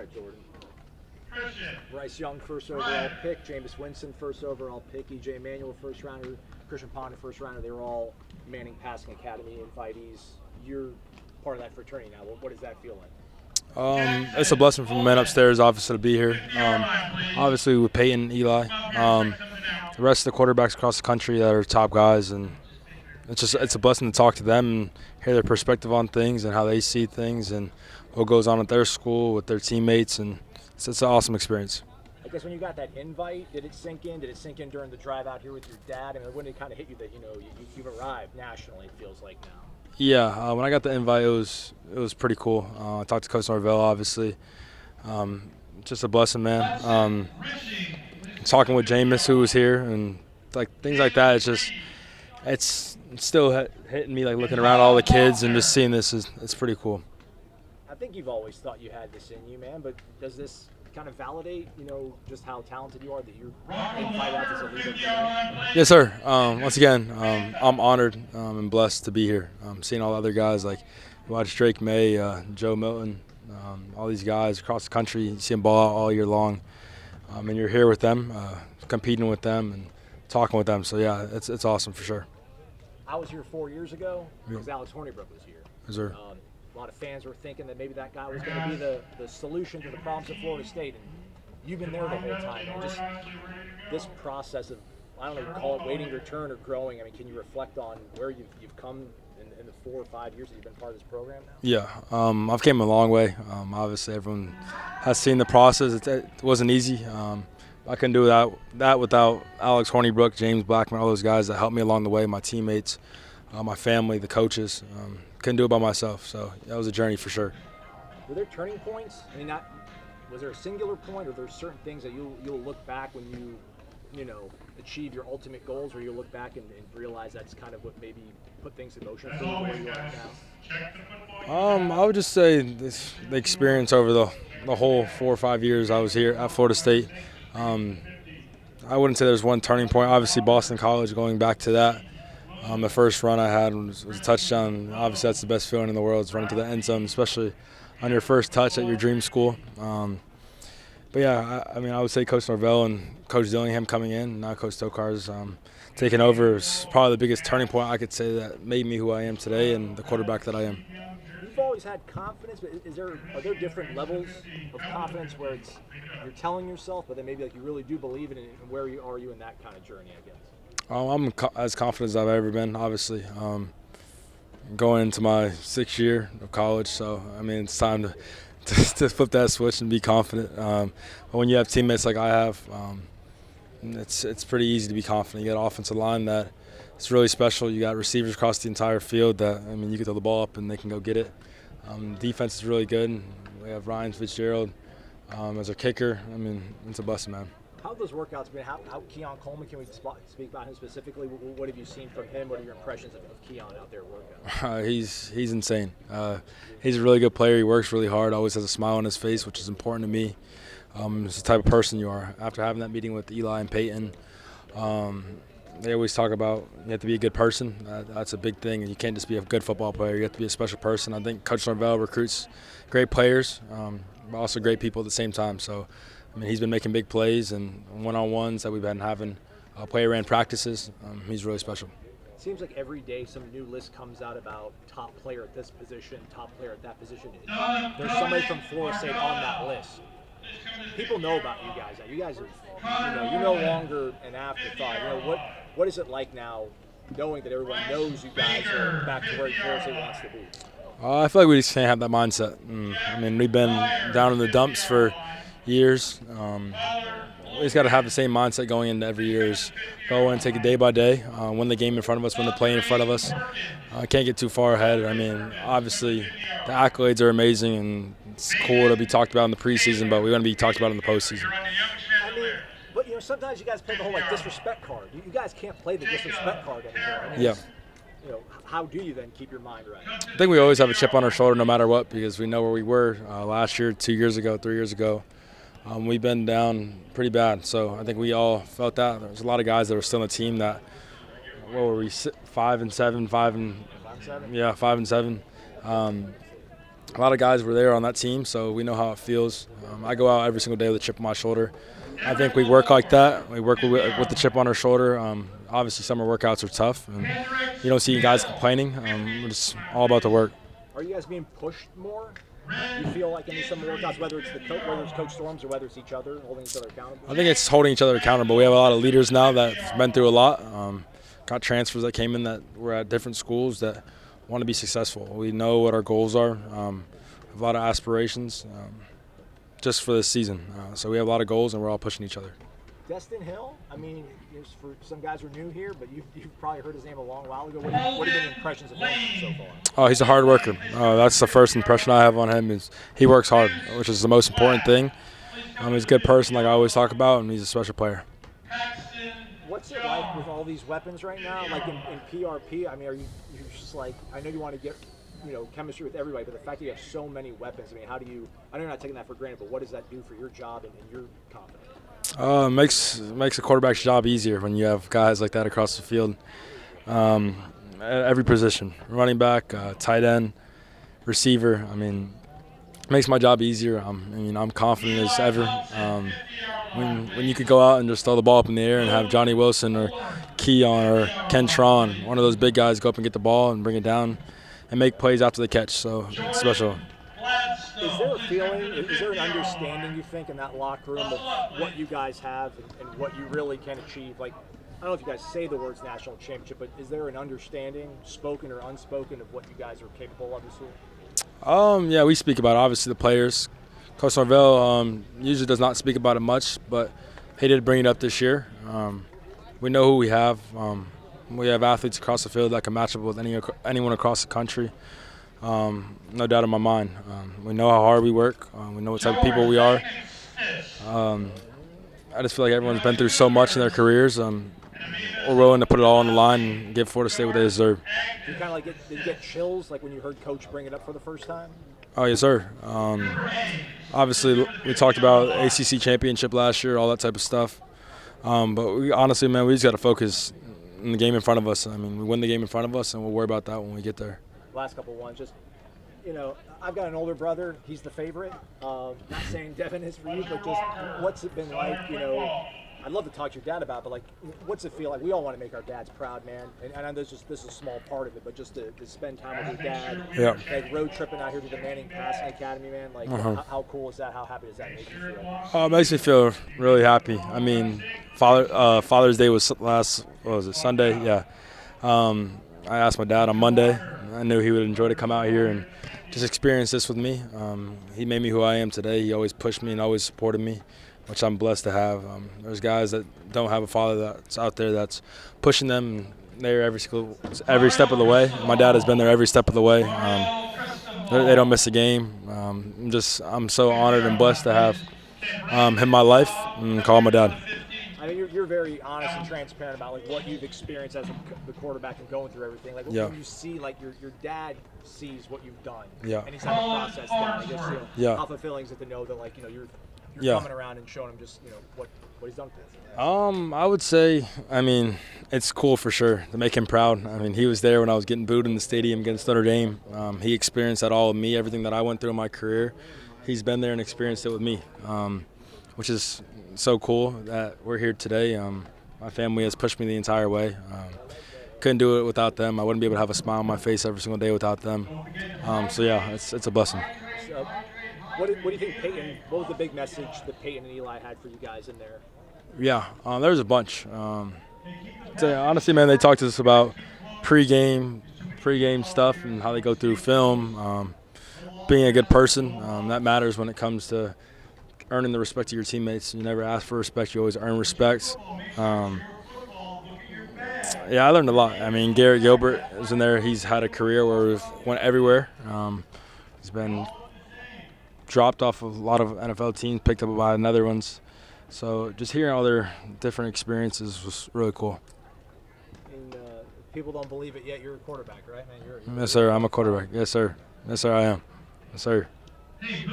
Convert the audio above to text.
right, Jordan. Bryce Young, first overall pick. Jameis Winston, first overall pick. E.J. Manuel, first rounder. Christian Ponder, first rounder. They were all Manning Passing Academy invitees. You're part of that fraternity now. What does that feel like? It's a blessing for the men upstairs, obviously, to be here. Obviously, with Peyton, Eli, the rest of the quarterbacks across the country that are top guys, and it's a blessing to talk to them and hear their perspective on things and how they see things and what goes on at their school with their teammates, and it's an awesome experience. I guess when you got that invite, did it sink in? Did it sink in during the drive out here with your dad? I mean, when did it kind of hit you that you've arrived nationally? It feels like now. Yeah, when I got the invite, it was pretty cool. I talked to Coach Norvell, obviously. Just a blessing, man. Talking with Jameis, who was here, and things like that. It's still hitting me, looking around all the kids and just seeing this it's pretty cool. I think you've always thought you had this in you, man. But does this kind of validate, just how talented you are that you're invited out as a leader? Yes, sir. Once again, I'm honored and blessed to be here. Seeing all the other guys watch Drake May, Joe Milton, all these guys across the country. You see them ball out all year long, and you're here with them, competing with them and talking with them. So yeah, it's awesome for sure. I was here 4 years ago because Alex Hornibrook was here. Yes, sir. A lot of fans were thinking that maybe that guy was going to be the solution to the problems of Florida State, and you've been there the whole time. And just this process of, I don't know, call it waiting your turn or growing. I mean, can you reflect on where you've come in the 4 or 5 years that you've been part of this program now? Yeah, I've came a long way. Obviously, everyone has seen the process. It wasn't easy. I couldn't do that without Alex Hornibrook, James Blackman, all those guys that helped me along the way, my teammates, my family, the coaches. Couldn't do it by myself, so that was a journey for sure. Were there turning points? I mean, was there a singular point, or there's certain things that you'll look back when you achieve your ultimate goals, where you'll look back and realize that's kind of what maybe put things in motion for you where you are now? I would just say the experience over the whole 4 or 5 years I was here at Florida State. I wouldn't say there's one turning point. Obviously, Boston College, going back to that. The first run I had was a touchdown. Obviously, that's the best feeling in the world, is running to the end zone, especially on your first touch at your dream school. But yeah, I would say Coach Norvell and Coach Dillingham coming in, now Coach Tokar's taking over, is probably the biggest turning point I could say that made me who I am today and the quarterback that I am. You've always had confidence, but are there different levels of confidence where you're telling yourself, but then maybe you really do believe in it, and where are you in that kind of journey, I guess? I'm as confident as I've ever been, obviously. Going into my 6th year of college, so it's time to flip that switch and be confident. But when you have teammates like I have, it's pretty easy to be confident. You got an offensive line that it's really special. You got receivers across the entire field that you can throw the ball up and they can go get it. Defense is really good. We have Ryan Fitzgerald as our kicker. It's a blessing, man. How have those workouts been? How Keon Coleman, can we speak about him specifically? What have you seen from him? What are your impressions of Keon out there working? He's insane. He's a really good player. He works really hard, always has a smile on his face, which is important to me. It's the type of person you are. After having that meeting with Eli and Peyton, they always talk about you have to be a good person. That's a big thing. You can't just be a good football player. You have to be a special person. I think Coach Norvell recruits great players, but also great people at the same time. So, he's been making big plays and one-on-ones that we've been having player-ran practices. He's really special. It seems like every day some new list comes out about top player at this position, top player at that position. There's somebody from Florida State on that list. People know about you guys. You guys are, you're no longer an afterthought. What is it like now, knowing that everyone knows you guys are back to where Florida State wants to be? I feel like we just can't have that mindset. We've been down in the dumps for years. We just got to have the same mindset going into every year. Is go in, take it day by day, win the game in front of us, win the play in front of us. Can't get too far ahead. Obviously, the accolades are amazing, and it's cool to be talked about in the preseason, but we want to be talked about in the postseason. But sometimes you guys play the whole disrespect card. You guys can't play the disrespect card anymore. Yeah. How do you then keep your mind right? I think we always have a chip on our shoulder no matter what, because we know where we were last year, 2 years ago, 3 years ago. We've been down pretty bad, so I think we all felt that. There's a lot of guys that were still on the team that, what were we, 5 and 7, 5 and 7. Yeah, 5 and 7. a lot of guys were there on that team, so we know how it feels. I go out every single day with a chip on my shoulder. I think we work like that. We work with the chip on our shoulder. Obviously, summer workouts are tough, and you don't see guys complaining. It's all about the work. Are you guys being pushed more? You feel like in these summer workouts, whether it's Coach Storms or whether it's each other, holding each other accountable? I think it's holding each other accountable. We have a lot of leaders now that have been through a lot. Got transfers that came in that were at different schools that want to be successful. We know what our goals are. Have a lot of aspirations just for this season. So we have a lot of goals, and we're all pushing each other. Destin Hill, I mean, for some guys who are new here, but you've probably heard his name a long while ago. What have been the impressions of him so far? Oh, he's a hard worker. That's the first impression I have on him is he works hard, which is the most important thing. He's a good person, like I always talk about, and he's a special player. What's it like with all these weapons right now? Like in PRP, I mean, you're just like, I know you want to get, chemistry with everybody, but the fact that you have so many weapons, I mean, how do you, I know you're not taking that for granted, but what does that do for your job and your confidence? Makes a quarterback's job easier when you have guys like that across the field. At every position, running back, tight end, receiver. I mean, it makes my job easier. I'm confident as ever. When you could go out and just throw the ball up in the air and have Johnny Wilson or Keon or Kentron, one of those big guys, go up and get the ball and bring it down and make plays after the catch. So it's special. Is there a feeling, is there an understanding, you think, in that locker room of what you guys have and what you really can achieve? Like, I don't know if you guys say the words national championship, but is there an understanding, spoken or unspoken, of what you guys are capable of this year? Yeah, we speak about it. Obviously the players. Coach Norvell usually does not speak about it much, but he did bring it up this year. We know who we have. We have athletes across the field that can match up with anyone across the country. No doubt in my mind. We know how hard we work. We know what type of people we are. I just feel like everyone's been through so much in their careers. We're willing to put it all on the line and give Florida State what they deserve. Do you kind of did you get chills like when you heard Coach bring it up for the first time? Oh, yes, sir. Obviously, we talked about ACC championship last year, all that type of stuff. But we honestly, man, we just got to focus on the game in front of us. I mean, we win the game in front of us, and we'll worry about that when we get there. Last couple ones, just, I've got an older brother. He's the favorite. Not saying Devin is for you, but just what's it been like, I'd love to talk to your dad about it, but, like, what's it feel like? We all want to make our dads proud, man. And I know this is a small part of it, but just to spend time with your dad, like road tripping out here to the Manning Passing Academy, man, like, how cool is that? How happy does that make you feel? It makes me feel really happy. I mean, Father's Day was Sunday? Yeah. I asked my dad on Monday. I knew he would enjoy to come out here and just experience this with me. He made me who I am today. He always pushed me and always supported me, which I'm blessed to have. There's guys that don't have a father that's out there that's pushing them. And they're every step of the way. My dad has been there every step of the way. They don't miss a game. I'm so honored and blessed to have him in my life and call him my dad. I mean, you're very honest and transparent about like what you've experienced as the quarterback and going through everything. Like when you see like your dad sees what you've done, and he's had to process that. I guess how fulfilling is it to know that like you're coming around and showing him just what he's done for you. I would say, I mean, it's cool for sure to make him proud. I mean, he was there when I was getting booed in the stadium against Notre Dame. He experienced that all of me, everything that I went through in my career. He's been there and experienced it with me, which is so cool that we're here today. My family has pushed me the entire way. Couldn't do it without them. I wouldn't be able to have a smile on my face every single day without them. So yeah, it's a blessing. So, what do you think Peyton? What was the big message that Peyton and Eli had for you guys in there? Yeah, there's a bunch. Honestly, man, they talked to us about pre-game stuff and how they go through film. Being a good person, that matters when it comes to earning the respect of your teammates. You never ask for respect; you always earn respect. I learned a lot. I mean, Garrett Gilbert is in there. He's had a career where we've went everywhere. He's been dropped off of a lot of NFL teams, picked up by another ones. So just hearing all their different experiences was really cool. And people don't believe it yet. You're a quarterback, right, man? Yes, sir. I'm a quarterback. Yes, sir. Yes, sir. I am. Yes, sir. Hey,